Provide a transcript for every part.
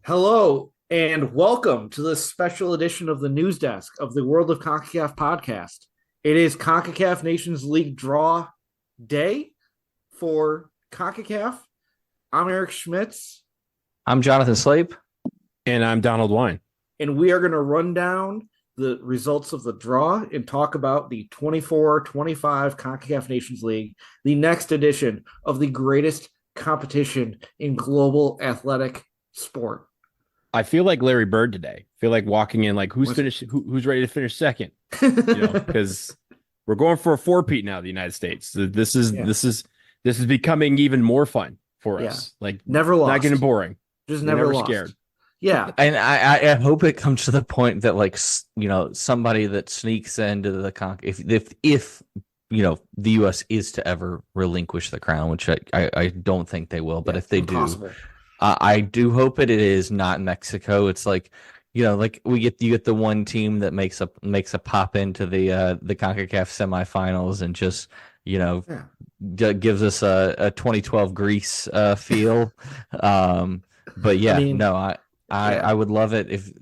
Hello and welcome to this special edition of the News Desk of the World of Concacaf podcast. It is Concacaf Nations League draw day for Concacaf. I'm Eric Schmitz. I'm Jonathan Slape. And I'm Donald Wine. And we are going to run down the results of the draw and talk about the 24-25 Concacaf Nations League, the next edition of the greatest competition in global athletic sport. I feel like Larry Bird today. I feel like walking in like who's ready to finish second? Because we're going for a four-peat now in the United States. This is becoming even more fun for us. Like never lost. Not getting boring. Just never lost. Scared. Yeah. And I hope it comes to the point that somebody that sneaks into the if the US is to ever relinquish the crown, which I don't think they will, but if they impossible. do, I do hope it is not Mexico. It's like you get the one team that makes a pop into the CONCACAF semifinals and just gives us a 2012 Greece feel. But yeah, I would love it if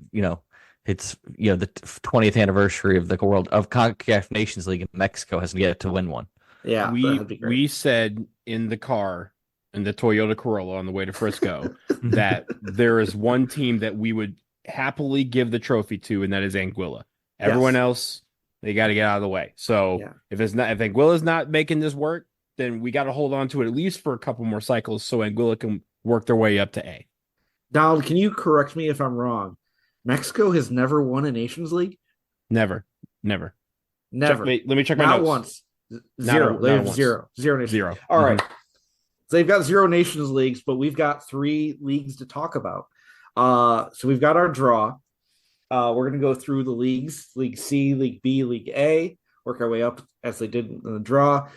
it's the 20th anniversary of the World of CONCACAF Nations League and Mexico hasn't yet to win one. Yeah, we said in the car in the Toyota Corolla on the way to Frisco that there is one team that we would happily give the trophy to, and that is Anguilla. Everyone else, they got to get out of the way. So if Anguilla's not making this work, then we got to hold on to it at least for a couple more cycles so Anguilla can work their way up to A. Donald, can you correct me if I'm wrong? Mexico has never won a Nations League? Never. Never. Let me check my Not notes. once. Zero. They have zero. Zero Nations. Zero. All right. So they've got zero Nations Leagues, but we've got three leagues to talk about. So we've got our draw. We're going to go through the leagues, League C, League B, League A, work our way up as they did in the draw.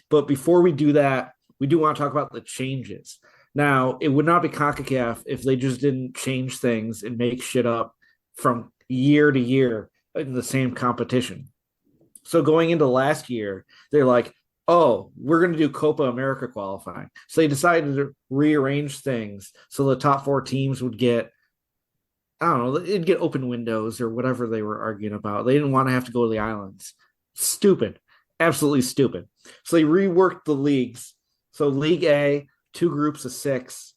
But before we do that, we do want to talk about the changes. Now, it would not be CONCACAF if they just didn't change things and make shit up from year to year in the same competition. So going into last year, they're like, oh, we're going to do Copa America qualifying. So they decided to rearrange things so the top four teams would get, I don't know, it'd get open windows or whatever they were arguing about. They didn't want to have to go to the islands. Stupid. Absolutely stupid. So they reworked the leagues. So League A, 2 groups of 6.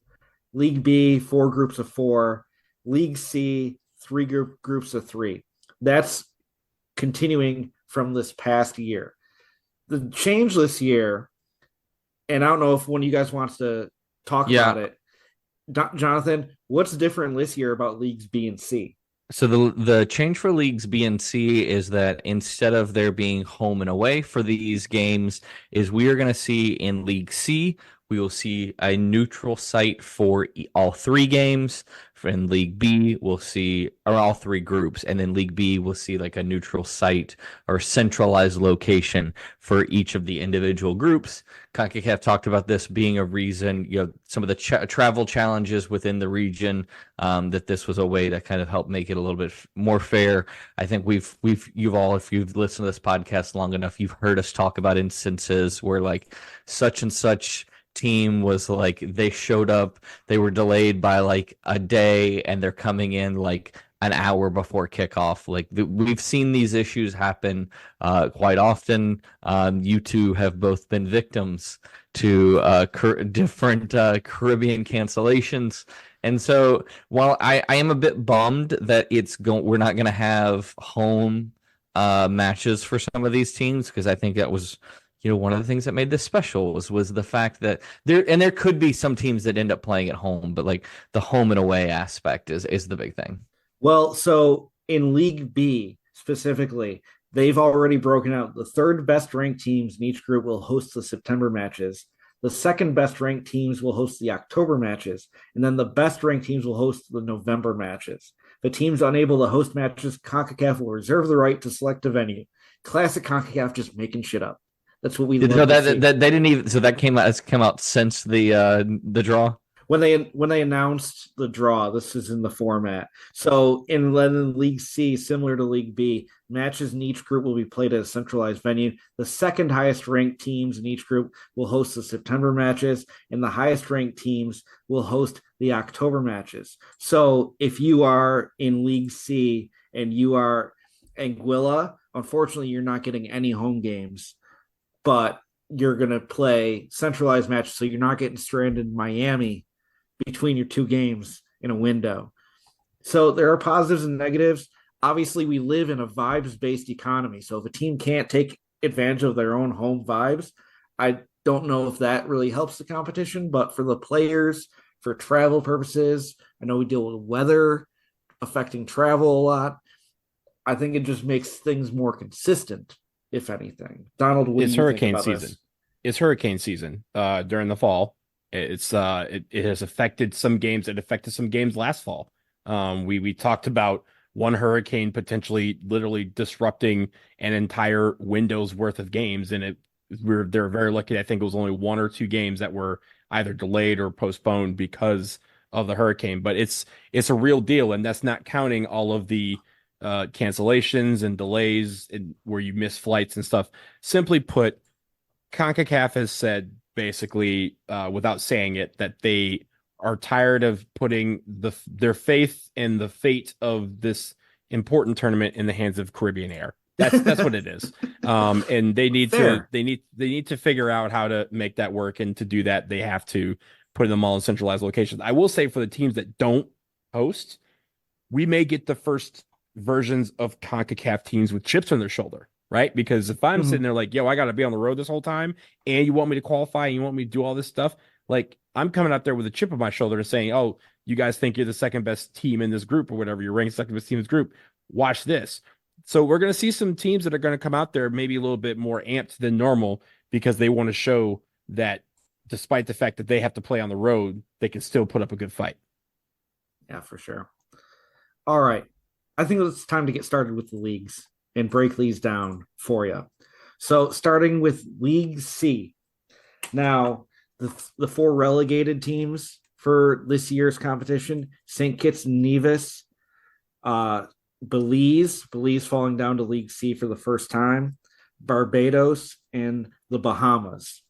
League B, 4 groups of 4. League C, 3 groups of 3. That's continuing from this past year. The change this year, and I don't know if one of you guys wants to talk about it. Jonathan, what's different this year about Leagues B and C? So the change for Leagues B and C is that instead of there being home and away for these games, is we are going to see in League C, we will see a neutral site for all 3 games. In League B, we'll see all 3 groups. And in League B, we'll see like a neutral site or centralized location for each of the individual groups. CONCACAF talked about this being a reason, some of the travel challenges within the region, that this was a way to kind of help make it a little bit more fair. I think you've all, if you've listened to this podcast long enough, you've heard us talk about instances where like such and such team was like, they showed up, they were delayed by like a day and they're coming in like an hour before kickoff. Like we've seen these issues happen quite often. You two have both been victims to different Caribbean cancellations. And so while I am a bit bummed that we're not going to have home matches for some of these teams, because I think that was one of the things that made this special was the fact that there could be some teams that end up playing at home, but like the home and away aspect is the big thing. Well, so in League B specifically, they've already broken out the 3rd best ranked teams in each group will host the September matches. The 2nd best ranked teams will host the October matches, and then the best ranked teams will host the November matches. The teams unable to host matches, CONCACAF will reserve the right to select a venue. Classic CONCACAF just making shit up. That's what we love to see. They didn't even. So that came out since the draw. when they announced the draw, this is in the format. So in League C, similar to League B, matches in each group will be played at a centralized venue. The second highest ranked teams in each group will host the September matches, and the highest ranked teams will host the October matches. So if you are in League C and you are Anguilla, unfortunately, you're not getting any home games, but you're going to play centralized matches, so you're not getting stranded in Miami between your two games in a window. So there are positives and negatives. Obviously, we live in a vibes-based economy. So if a team can't take advantage of their own home vibes, I don't know if that really helps the competition. But for the players, for travel purposes, I know we deal with weather affecting travel a lot. I think it just makes things more consistent, if anything. Donald, what It's do you think hurricane about season. this? It's hurricane season during the fall. It has affected some games. It affected some games last fall. We talked about one hurricane potentially literally disrupting an entire window's worth of games, and they're very lucky. I think it was only one or two games that were either delayed or postponed because of the hurricane. But it's a real deal, and that's not counting all of the cancellations and delays where you miss flights and stuff. Simply put, Concacaf has said basically, without saying it, that they are tired of putting their faith and the fate of this important tournament in the hands of Caribbean Air. That's what it is. And they need to figure out how to make that work. And to do that, they have to put them all in centralized locations. I will say, for the teams that don't host, we may get the first versions of CONCACAF teams with chips on their shoulder, right? Because if I'm sitting there like, yo, I got to be on the road this whole time, and you want me to qualify, and you want me to do all this stuff, like, I'm coming out there with a chip on my shoulder and saying, oh, you guys think you're the second best team in this group or whatever, you're ranked second best team in this group, watch this. So we're going to see some teams that are going to come out there maybe a little bit more amped than normal, because they want to show that despite the fact that they have to play on the road, they can still put up a good fight. Yeah, for sure. All right. I think it's time to get started with the leagues and break these down for you. So starting with League C. Now, the four relegated teams for this year's competition: St. Kitts and Nevis, Belize falling down to League C for the first time, Barbados, and the Bahamas.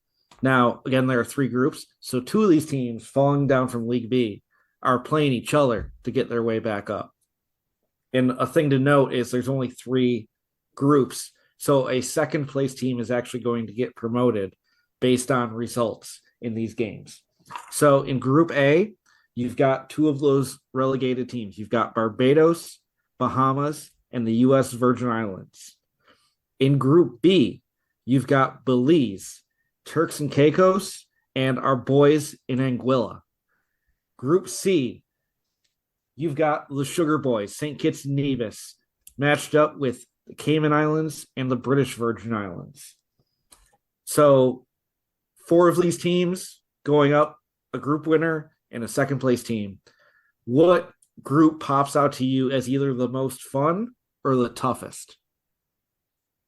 Now, again, there are three groups. So two of these teams falling down from League B are playing each other to get their way back up. And a thing to note is there's only three groups. So a second place team is actually going to get promoted based on results in these games. So in Group A, you've got two of those relegated teams. You've got Barbados, Bahamas, and the U.S. Virgin Islands. In Group B, you've got Belize, Turks and Caicos, and our boys in Anguilla. Group C, you've got the Sugar Boys, St. Kitts and Nevis, matched up with the Cayman Islands and the British Virgin Islands. So four of these teams going up, a group winner and a second place team. What group pops out to you as either the most fun or the toughest?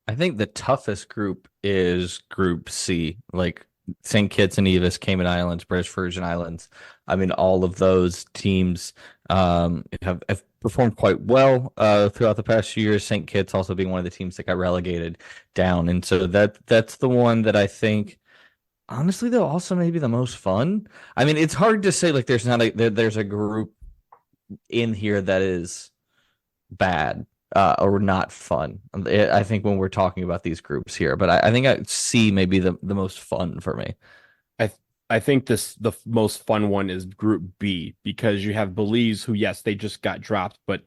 I think the toughest group is Group C, like St. Kitts and Nevis, Cayman Islands, British Virgin Islands. I mean, all of those teams have performed quite well throughout the past few years. St. Kitts also being one of the teams that got relegated down, and so that's the one that I think, honestly, though, also maybe the most fun. I mean, it's hard to say like there's a group in here that is bad or not fun. I think when we're talking about these groups here, but I think C may be the most fun for me. I think the most fun one is Group B, because you have Belize, who, yes, they just got dropped, but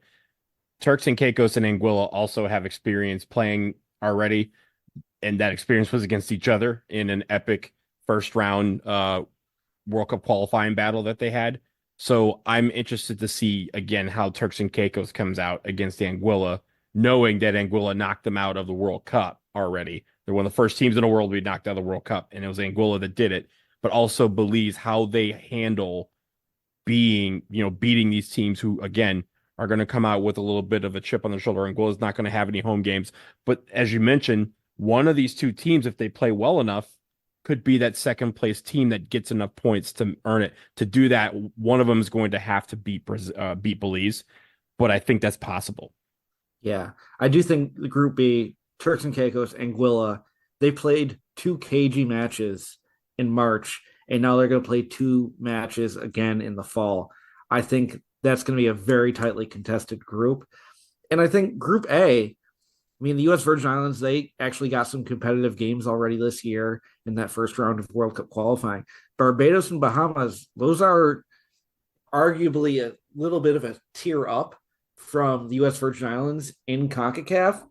Turks and Caicos and Anguilla also have experience playing already, and that experience was against each other in an epic first round World Cup qualifying battle that they had. So I'm interested to see again how Turks and Caicos comes out against Anguilla, knowing that Anguilla knocked them out of the World Cup already. They're one of the first teams in the world to be knocked out of the World Cup, and it was Anguilla that did it. But also Belize, how they handle beating these teams who, again, are going to come out with a little bit of a chip on their shoulder. Anguilla is not going to have any home games. But as you mentioned, one of these two teams, if they play well enough, could be that second place team that gets enough points to earn it. To do that, one of them is going to have to beat Belize, but I think that's possible. Yeah, I do think the Group B, Turks and Caicos, Anguilla, they played 2 KG matches in March, and now they're going to play 2 matches again in the fall. I think that's going to be a very tightly contested group. And I think Group A, I mean, the U.S. Virgin Islands, they actually got some competitive games already this year in that first round of World Cup qualifying. Barbados and Bahamas, those are arguably a little bit of a tier up from the U.S. Virgin Islands in CONCACAF.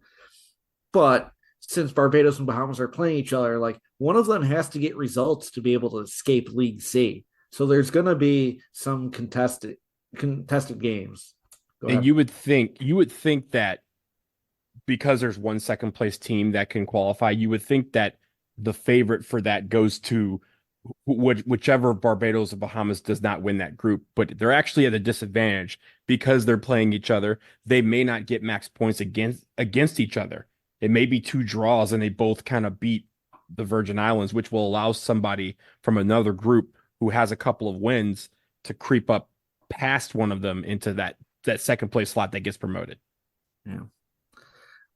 But since Barbados and Bahamas are playing each other, like one of them has to get results to be able to escape League C. So there's going to be some contested games. And you would think that because there's one second place team that can qualify, you would think that the favorite for that goes to whichever Barbados or Bahamas does not win that group, but they're actually at a disadvantage because they're playing each other. They may not get max points against each other. It may be 2 draws and they both kind of beat the Virgin Islands, which will allow somebody from another group who has a couple of wins to creep up past one of them into that second place slot that gets promoted. Yeah.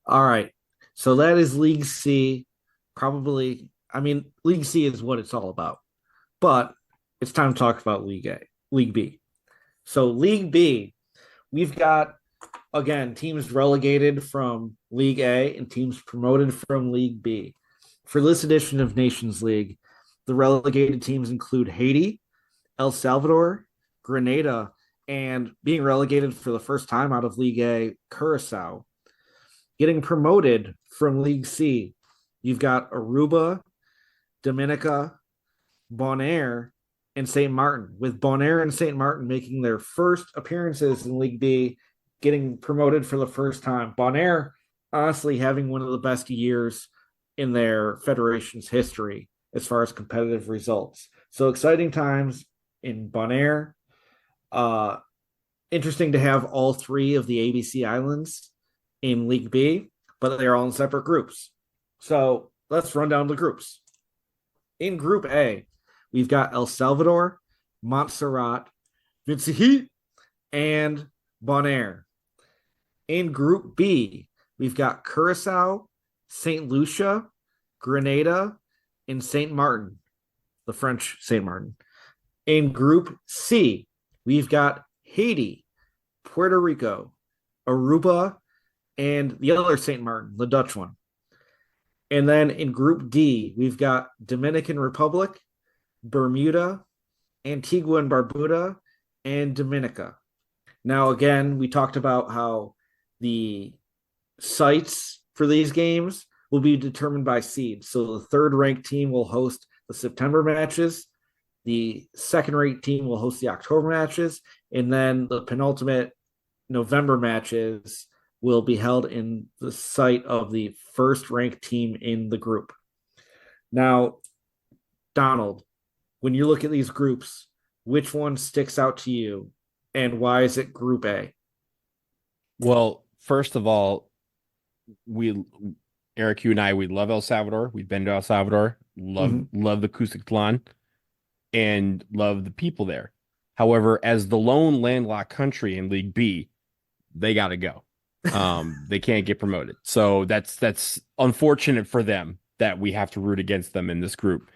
All right. So that is League C. Probably, I mean, League C is what it's all about. But it's time to talk about League B. So League B, we've got, again, teams relegated from League A and teams promoted from League B. For this edition of Nations League, the relegated teams include Haiti, El Salvador, Grenada, and being relegated for the first time out of League A, Curacao. Getting promoted from League C, you've got Aruba, Dominica, Bonaire, and St. Martin, with Bonaire and St. Martin making their first appearances in League B, getting promoted for the first time. Bonaire, honestly, having one of the best years in their federation's history as far as competitive results. So exciting times in Bonaire. Interesting to have all 3 of the ABC Islands in League B, but they're all in separate groups. So let's run down the groups. In Group A, we've got El Salvador, Montserrat, Vincent, and Bonaire. In Group B, we've got Curacao, St. Lucia, Grenada, and St. Martin, the French St. Martin. In Group C, we've got Haiti, Puerto Rico, Aruba, and the other St. Martin, the Dutch one. And then in Group D, we've got Dominican Republic, Bermuda, Antigua and Barbuda, and Dominica. Now, again, we talked about how the sites for these games will be determined by seeds. So the third-ranked team will host the September matches, the second-ranked team will host the October matches, and then the penultimate November matches will be held in the site of the first-ranked team in the group. Now, Donald, when you look at these groups, which one sticks out to you, and why is it Group A? Well, first of all, Eric, you and I, we love El Salvador. We've been to El Salvador. Love the Cuscatlán, and love the people there. However, as the lone landlocked country in League B, they got to go. They can't get promoted. So that's unfortunate for them that we have to root against them in this group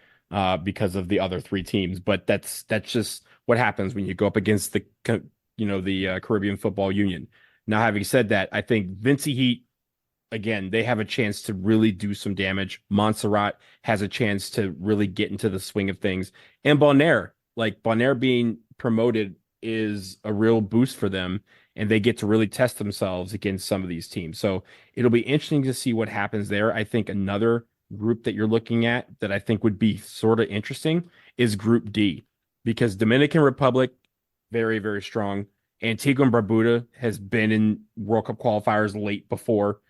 because of the other 3 teams. But that's just what happens when you go up against the Caribbean Football Union. Now, having said that, I think Vincent Heat, again, they have a chance to really do some damage. Montserrat has a chance to really get into the swing of things. And Bonaire being promoted is a real boost for them, and they get to really test themselves against some of these teams. So it'll be interesting to see what happens there. I think another group that you're looking at that I think would be sort of interesting is Group D, because Dominican Republic, very, very strong. Antigua and Barbuda has been in World Cup qualifiers late before.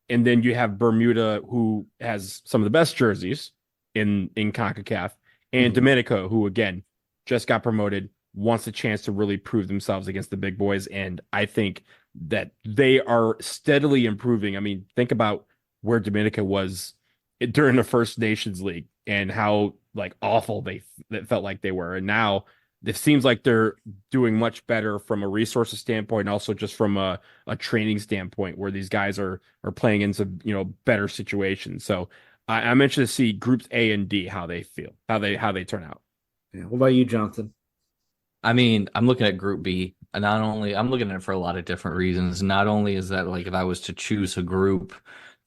And then you have Bermuda, who has some of the best jerseys in CONCACAF, and Dominica, who, again, just got promoted, wants a chance to really prove themselves against the big boys. And I think that they are steadily improving. I mean, think about where Dominica was during the First Nations League. and how like awful that felt like they were. And now it seems like they're doing much better from a resources standpoint, and also just from a training standpoint, where these guys are playing in some better situations. So I'm interested to see groups A and D how they feel, how they turn out. Yeah. What about you, Jonathan? I mean, I'm looking at Group B. And not only I'm looking at it for a lot of different reasons. Not only is that like if I was to choose a group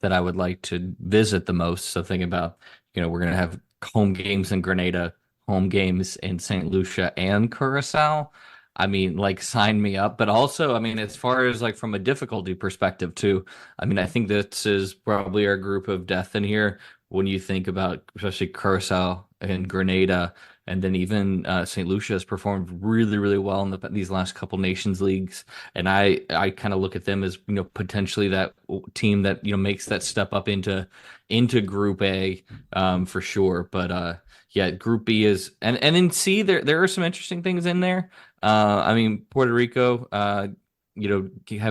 that I would like to visit the most, so think about, we're gonna have home games in Grenada, home games in St. Lucia and Curacao. I mean, like sign me up. But also, I mean, as far as like from a difficulty perspective too, I mean, I think this is probably our group of death in here when you think about especially Curacao and Grenada. And then even St. Lucia has performed really, really well in these last couple Nations Leagues. And I kind of look at them as, potentially that team that, makes that step up into Group A for sure. But yeah, Group B is, and in C, there are some interesting things in there. I mean, Puerto Rico, having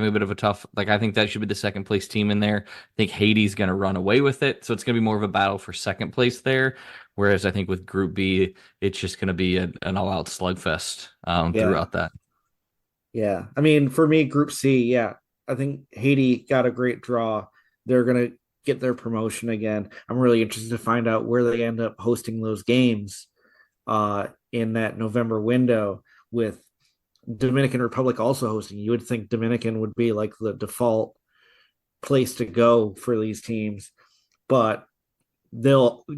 a bit of a tough, like, I think that should be the second place team in there. I think Haiti's going to run away with it. So it's going to be more of a battle for second place there. Whereas I think with Group B, it's just going to be an all-out slugfest throughout that. Yeah. I mean, for me, Group C, yeah, I think Haiti got a great draw. They're going to get their promotion again. I'm really interested to find out where they end up hosting those games in that November window, with Dominican Republic also hosting. You would think Dominican would be like the default place to go for these teams, but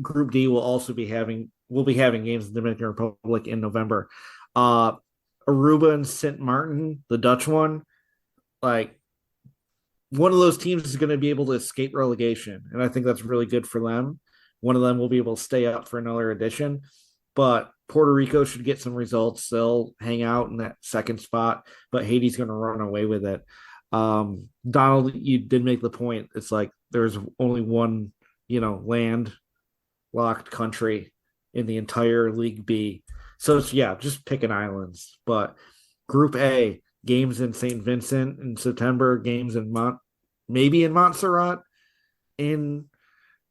Group D will be having games in the Dominican Republic in November. Aruba and St. Martin, the Dutch one, like one of those teams is going to be able to escape relegation, and I think that's really good for them. One of them will be able to stay up for another edition, but Puerto Rico should get some results. They'll hang out in that second spot, but Haiti's going to run away with it. Donald, you did make the point. It's like there's only one, land locked country in the entire League B. So it's, yeah, just picking islands. But Group A, games in St. Vincent in September, games in maybe in Montserrat in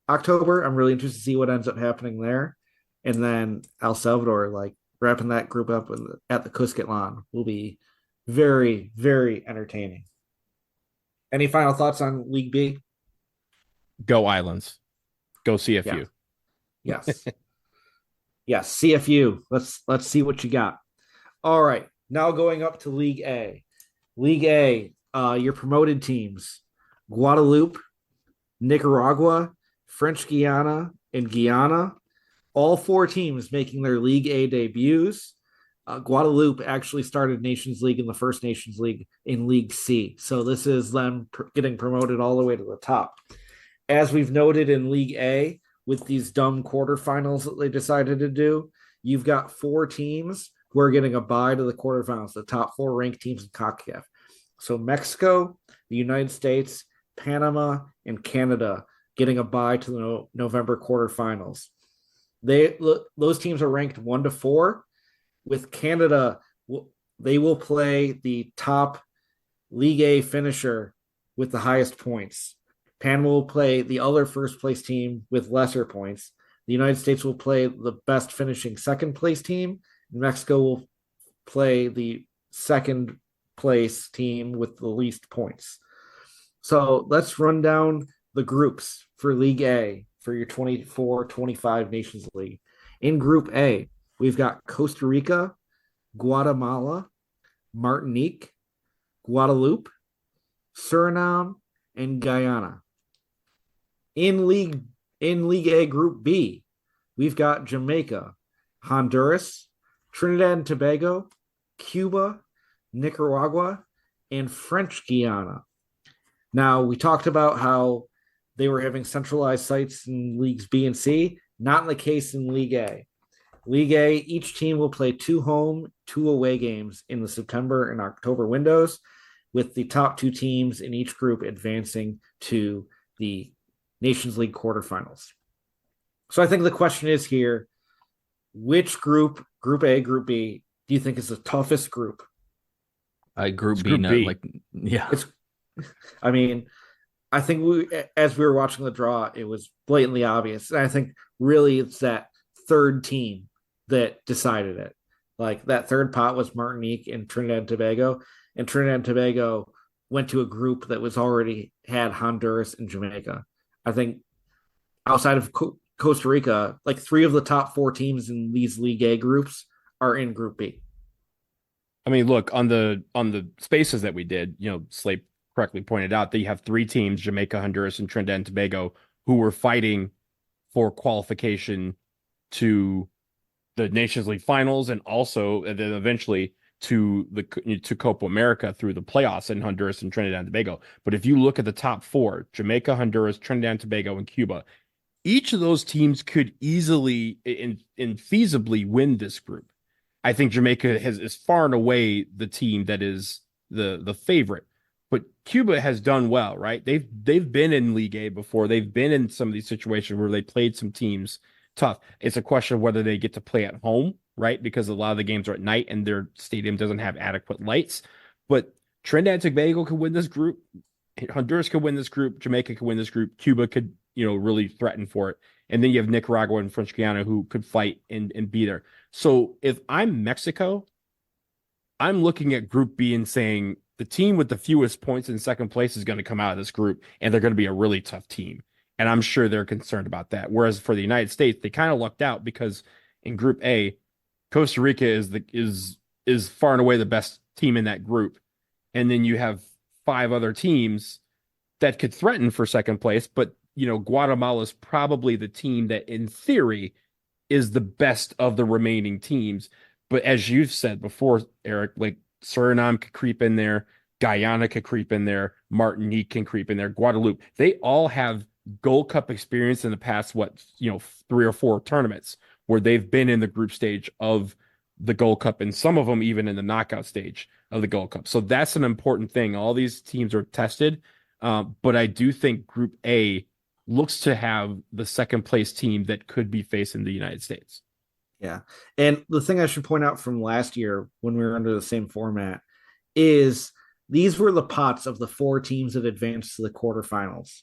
October. I'm really interested to see what ends up happening there. And then El Salvador, like wrapping that group up at the Cuscatlan, will be very, very entertaining. Any final thoughts on League B? Go Islands. Go CFU. Yeah. Yes. Yes, CFU. Let's see what you got. All right. Now going up to League A. League A, your promoted teams: Guadeloupe, Nicaragua, French Guiana, and Guyana. All four teams making their League A debuts. Guadeloupe actually started Nations League in the First Nations League in League C. So this is them getting promoted all the way to the top. As we've noted in League A, with these dumb quarterfinals that they decided to do, you've got four teams who are getting a bye to the quarterfinals, the top four ranked teams in Concacaf. So Mexico, the United States, Panama, and Canada getting a bye to the November quarterfinals. Those teams are ranked 1 to 4. With Canada, they will play the top League A finisher with the highest points. Panama will play the other first place team with lesser points. The United States will play the best finishing second place team. And Mexico will play the second place team with the least points. So let's run down the groups for League A for your 24-25 Nations League. In Group A, we've got Costa Rica, Guatemala, Martinique, Guadeloupe, Suriname, and Guyana. In League A Group B, we've got Jamaica, Honduras, Trinidad and Tobago, Cuba, Nicaragua, and French Guiana. Now, we talked about how they were having centralized sites in Leagues B and C. Not in the case in League A. League A, each team will play 2 home, 2 away games in the September and October windows, with the top 2 teams in each group advancing to the Nations League quarterfinals. So I think the question is here, which group A, Group B, do you think is the toughest group? Group B, Group B. yeah. I mean, I think as we were watching the draw, it was blatantly obvious. And I think really it's that third team that decided it. Like that third pot was Martinique and Trinidad and Tobago. And Trinidad and Tobago went to a group that was already had Honduras and Jamaica. I think outside of Costa Rica, like 3 of the top 4 teams in these League A groups are in Group B. I mean, look, on the spaces that we did, Slate correctly pointed out that you have 3 teams, Jamaica, Honduras, and Trinidad and Tobago, who were fighting for qualification to the Nations League finals and also then eventually to Copa America through the playoffs in Honduras and Trinidad and Tobago. But if you look at the top 4, Jamaica, Honduras, Trinidad and Tobago, and Cuba, each of those teams could easily and feasibly win this group. I think Jamaica is far and away the team that is the favorite, but Cuba has done well, right? They've been in League A before. They've been in some of these situations where they played some teams tough. It's a question of whether they get to play at home, right? Because a lot of the games are at night and their stadium doesn't have adequate lights. But Trinidad and Tobago could win this group. Honduras could win this group. Jamaica could win this group. Cuba could, really threaten for it. And then you have Nicaragua and French Guiana who could fight and be there. So if I'm Mexico, I'm looking at Group B and saying the team with the fewest points in second place is going to come out of this group, and they're going to be a really tough team. And I'm sure they're concerned about that. Whereas for the United States, they kind of lucked out because in Group A, Costa Rica is far and away the best team in that group. And then you have 5 other teams that could threaten for second place, but Guatemala is probably the team that in theory is the best of the remaining teams. But as you've said before, Eric, like Suriname could creep in there, Guyana could creep in there, Martinique can creep in there, Guadeloupe. They all have Gold Cup experience in the past, 3 or 4 tournaments where they've been in the group stage of the Gold Cup, and some of them even in the knockout stage of the Gold Cup. So that's an important thing. All these teams are tested, but I do think Group A looks to have the second place team that could be facing the United States. Yeah. And the thing I should point out from last year when we were under the same format is these were the pots of the 4 teams that advanced to the quarterfinals.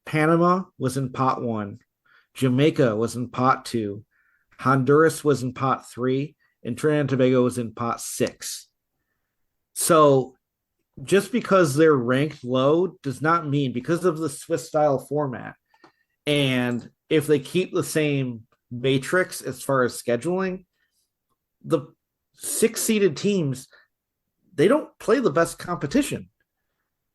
Panama was in pot 1, Jamaica was in pot 2, Honduras was in pot 3, and Trinidad and Tobago was in pot 6. So just because they're ranked low does not mean, because of the Swiss style format, and if they keep the same matrix as far as scheduling, the 6-seeded teams, they don't play the best competition.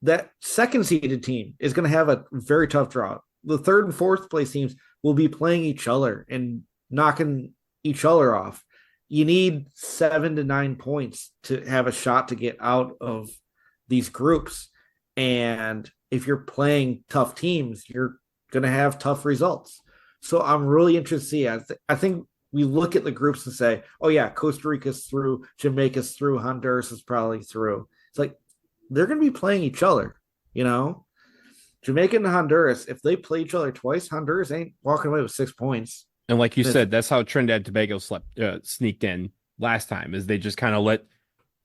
That second-seeded team is going to have a very tough draw. The 3rd and 4th place teams will be playing each other and knocking each other off. You need 7 to 9 points to have a shot to get out of these groups. And if you're playing tough teams, you're going to have tough results. So I'm really interested to see. I think we look at the groups and say, oh, yeah, Costa Rica's through, Jamaica's through, Honduras is probably through. It's like they're going to be playing each other, Jamaica and Honduras, if they play each other twice, Honduras ain't walking away with 6 points. And like you said, that's how Trinidad and Tobago sneaked in last time, is they just kind of let,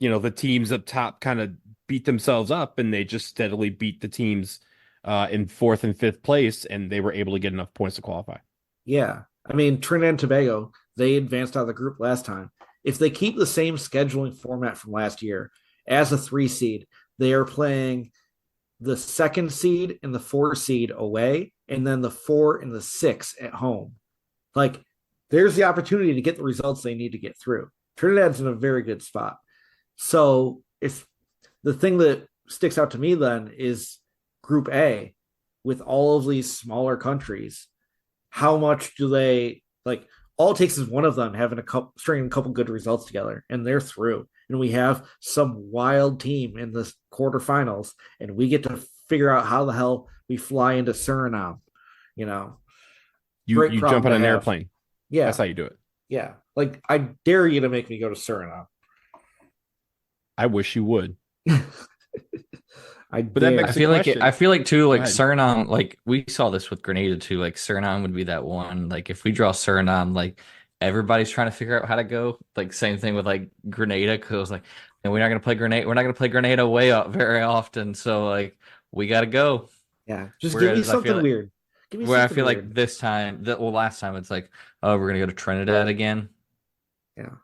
the teams up top kind of beat themselves up, and they just steadily beat the teams in 4th and 5th place, and they were able to get enough points to qualify. Yeah. I mean, Trinidad and Tobago, they advanced out of the group last time. If they keep the same scheduling format from last year as a 3 seed, they are playing the 2nd seed and the 4 seed away, and then the 4 and the 6 at home. Like, there's the opportunity to get the results they need to get through. Trinidad's in a very good spot. So if the thing that sticks out to me then is Group A with all of these smaller countries. How much do they like? All it takes is one of them having stringing a couple good results together, and they're through. And we have some wild team in the quarterfinals, and we get to figure out how the hell we fly into Suriname. You jump on an airplane. Yeah, that's how you do it. Yeah, like I dare you to make me go to Suriname. I wish you would. But that makes I feel like too, like Suriname, like we saw this with Grenada too. Like Suriname would be that one. Like if we draw Suriname, like everybody's trying to figure out how to go. Like same thing with like Grenada, because like, and we're not gonna play Grenada. We're not gonna play Grenada way up very often. So like we gotta go. Yeah, just give me Whereas I feel something like, weird. Give me where I something feel like weird. this time, last time it's like, oh, we're gonna go to Trinidad again. Yeah,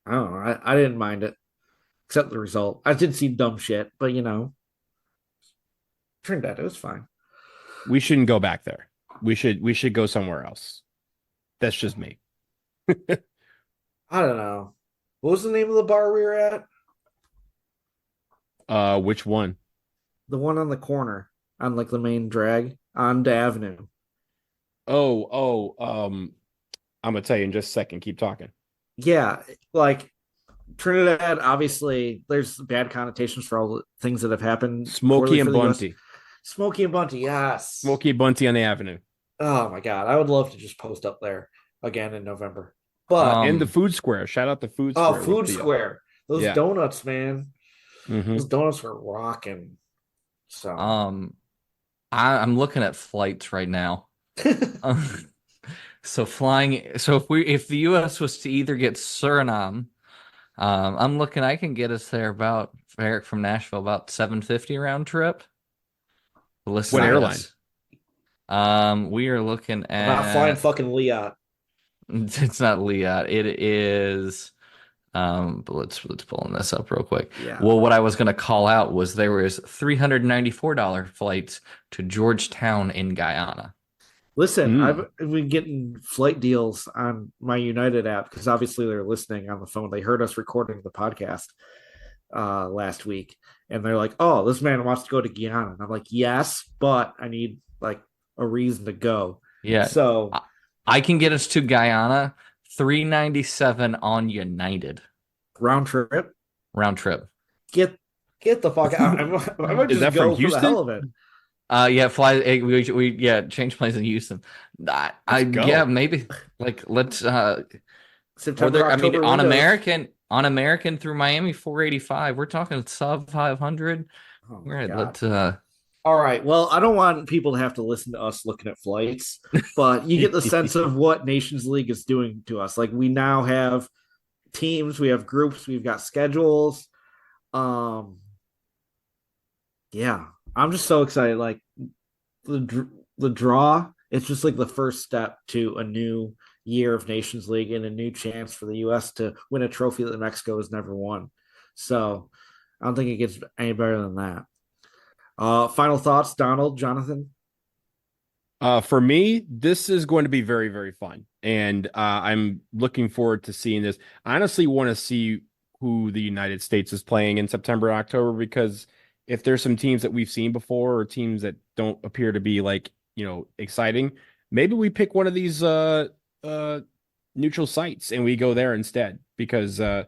I don't know. I didn't mind it, except the result. I did see dumb shit, but Trinidad, it was fine. We shouldn't go back there. We should go somewhere else. That's just me. I don't know. What was the name of the bar we were at? Which one? The one on the corner on like the main drag on the avenue. I'm gonna tell you in just a second. Keep talking. Yeah, like Trinidad, obviously, there's bad connotations for all the things that have happened Smokey poorly for and the U.S. Bunty. Smokey and Bunty, yes. Smokey and Bunty on the avenue. Oh my God, I would love to just post up there again in November. But And the food square. Shout out the food oh, square. with Food the, Square, those yeah. donuts, man, Mhm. those donuts were rocking. So I'm looking at flights right now. So flying. So if the U.S. was to either get Suriname, I'm looking. I can get us there about Eric from Nashville about 750 round trip. Listen What to airline? this. We are looking I'm not flying at. fucking Liat. It's not Liat. It is. But let's pull this up real quick. Yeah. Well, what I was gonna call out was there was $394 flights to Georgetown in Guyana. Listen, I've been getting flight deals on my United app because obviously they're listening on the phone. They heard us recording the podcast last week, and they're like, "Oh, this man wants to go to Guyana." And I'm like, "Yes, but I need like a reason to go." Yeah. So I can get us to Guyana, 397 on United round trip. round trip. Get the fuck out. I might Is just that from go for the Houston? hell of it. Yeah, we change planes in Houston. go. Yeah, maybe like let's September, I mean October on windows. American through Miami 485. We're talking sub 500. Oh All my right, God. let's All right. Well, I don't want people to have to listen to us looking at flights, but you get the sense of what Nations League is doing to us. Like we now have teams, we have groups, we've got schedules. Yeah, I'm just so excited. Like the draw, it's just like the first step to a new year of Nations League and a new chance for the U.S. to win a trophy that Mexico has never won. So I don't think it gets any better than that. Final thoughts, Donald, Jonathan? For me, this is going to be very, very fun. And I'm looking forward to seeing this. I honestly want to see who the United States is playing in September and October, because if there's some teams that we've seen before or teams that don't appear to be like, exciting, maybe we pick one of these neutral sites and we go there instead, because I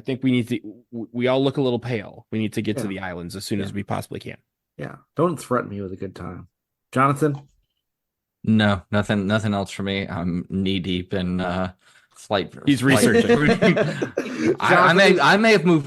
think we all look a little pale. We need to get to the islands as soon as we possibly can. Yeah. Don't threaten me with a good time. Jonathan? no, nothing else for me. I'm knee deep in flight. He's researching. I may have moved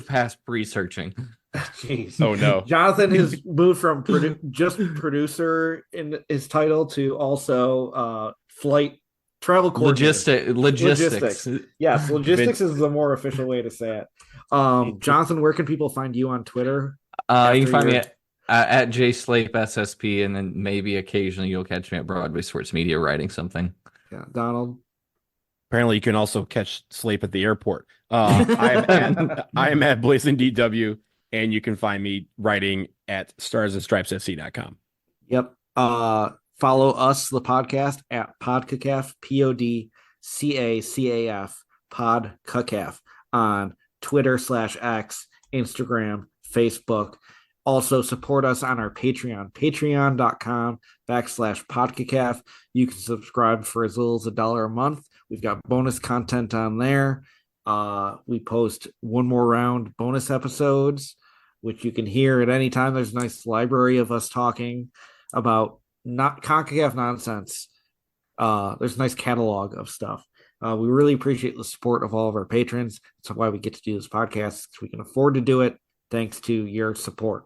past researching. Jeez. Oh no. Jonathan has moved from just producer in his title to also flight travel coordinator. Logistics. Yes, logistics is the more official way to say it. Jonathan, where can people find you on Twitter? You can find me at JSlape SSP, and then maybe occasionally you'll catch me at Broadway Sports Media writing something. Yeah, Donald. Apparently, you can also catch Slape at the airport. I am at Blazing DW, and you can find me writing at starsandstripesfc.com. Yep. Follow us, the podcast, at Podcacaf, PODCACAF, Podcacaf, on Twitter/X, Instagram, Facebook. Also support us on our Patreon, patreon.com/Podcacaf. You can subscribe for as little as $1 a month. We've got bonus content on there. We post one more round bonus episodes, which you can hear at any time. There's a nice library of us talking about not Concacaf nonsense. There's a nice catalog of stuff. We really appreciate the support of all of our patrons. That's why we get to do this podcast. So we can afford to do it thanks to your support.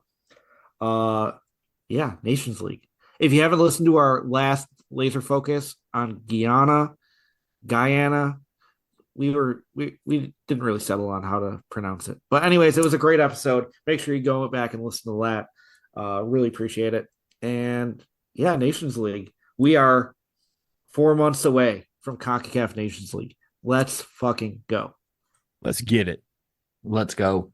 Nations League. If you haven't listened to our last laser focus on Guyana, we didn't really settle on how to pronounce it. But anyways, it was a great episode. Make sure you go back and listen to that. Really appreciate it. And yeah, Nations League. We are 4 months away from CONCACAF Nations League. Let's fucking go. Let's get it. Let's go.